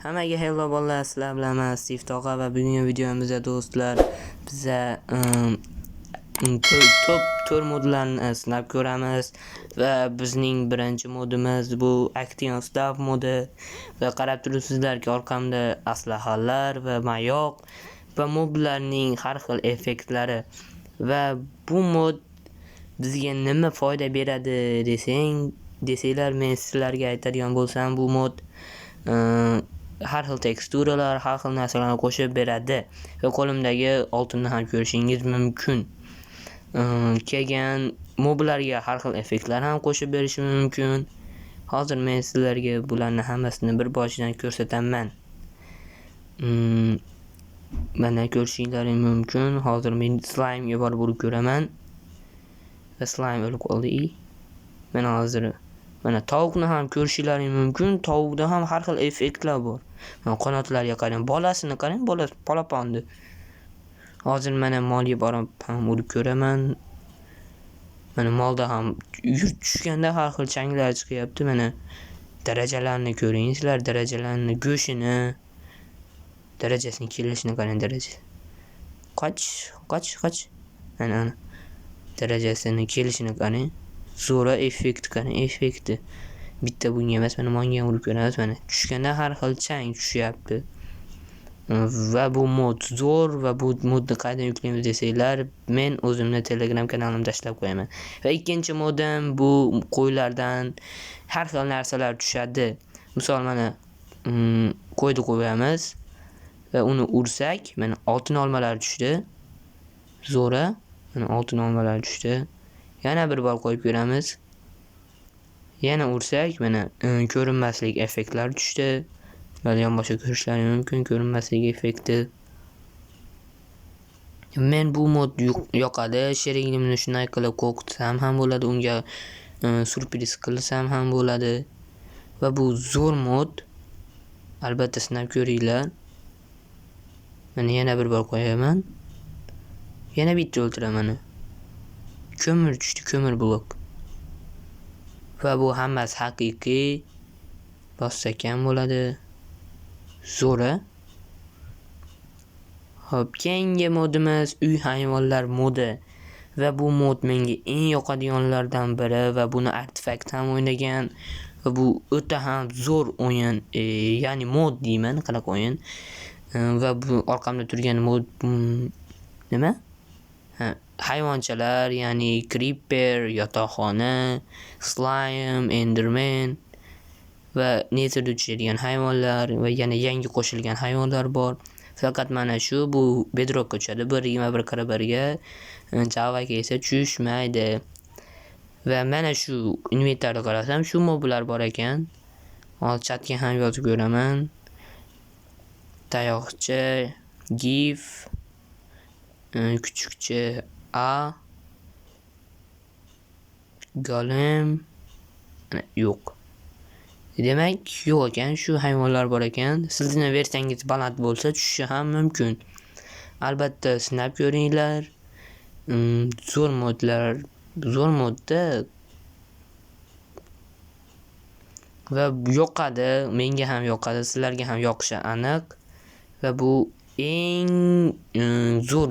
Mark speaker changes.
Speaker 1: Hammaga hello bolalar, sizlar bilan Steve Tog'a va bugungi videomizda do'stlar biza to'r modlarni sinab ko'ramiz va bizning birinchi modimiz bu Action Staff modi va qarab turibsizlarki orqamda aslahalar va mayoq va moblarning har xil effektlari va bu mod bizga nima foyda beradi desanglar men sizlarga aytadigan bo'lsam bu mod har xil teksturalar, har xil narsalarni qo'shib beradi va qo'limdagi oltinni ham ko'rishingiz mumkin. Kelgan moblarga har xil effektlar ham qo'shib berishi mumkin. Hozir men sizlarga bularni hammasini bir boshidan ko'rsataman. Mana ko'rishingiz mumkin. Hozir men slime ga borib ko'raman. Va slime o'lib qoldi. Mana hozir mana tovuqni ham ko'rishingiz mumkin. Tovuqda ham har xil effektlar bor. Mana qanotlariga qarang, bolasini qarang, bolasi polapondi. Hozir mana molga borib ham urib ko'raman. Mana molda ham tushganda har xil changlar chiqyapti. Mana darajalarni ko'ring, sizlar darajalarni, go'shini, darajasini kelishini qarang, daraja. Qoch. Mana darajasini kelishini qarang. Zo'ra effekt qarang, effekti. Bitta bunga emas, mana menga urib ko'ramiz, mana tushganda har xil chang tushyapti. Va bu mod zo'r va bu modni qayerdan yuklaymiz desanglar, men o'zimni Telegram kanalimda tashlab qo'yaman. Va ikkinchi modim bu qo'ylardan har xil narsalar tushadi. Misol mana qo'yni qo'yamiz va uni ursak, mana oltin olmalar tushdi. Zo'ra, mana oltin olmalar tushdi. Yana bir bor qo'yib ko'ramiz. Yana ursak, mana ko'rinmaslik effektlar tushdi. Ularni boshqa ko'rishlari mumkin, ko'rinmaslik effekti. Men bu mod yoqadi. Sherigimni shunday qilib qo'rqitsam ham bo'ladi, unga surpriz qilsam ham bo'ladi. Va bu zo'r mod. Albatta sinab ko'ringlar. Mana yana bir bor qo'yaman. Yana bitta o'ltiraman. Ko'mir tushdi, ko'mir blok. Va bu hammasi haqiqiy. Bossak ham bo'ladi. Zo'ra. Xo'p, keyingi modimiz uy hayvonlar modi. Va bu mod menga eng yoqadiganlardan biri va buni artefakt ham o'ynagan. Va bu o'ta ham zo'r o'yin, ya'ni mod deyman, qanaqa o'yin. Va bu orqamda turgan mod nima? Hayvonchalar, ya'ni creeper, yotoqxona, slime, enderman va netherda tushadigan hayvonlar va yana yangi qo'shilgan hayvonlar bor. Faqat mana shu bu bedrockga tushadi. 1.21.1 ga Javaga esa tushmaydi. Va mana shu inventarga qarasam, shu moblar bor ekan. Hozir chatga ham yozib ko'raman. Tayoqcha, gif, kuchukcha A, golem, yo'q. Demak, yo'q ekan, shu hayvonlar bor ekan. Sizni versiyangiz baland bo'lsa, tushishi ham mumkin. Albatta sinab ko'ringlar. Zo'r modda va yoqadi, menga ham yoqadi, sizlarga ham yoqishi aniq. Va bu eng zo'r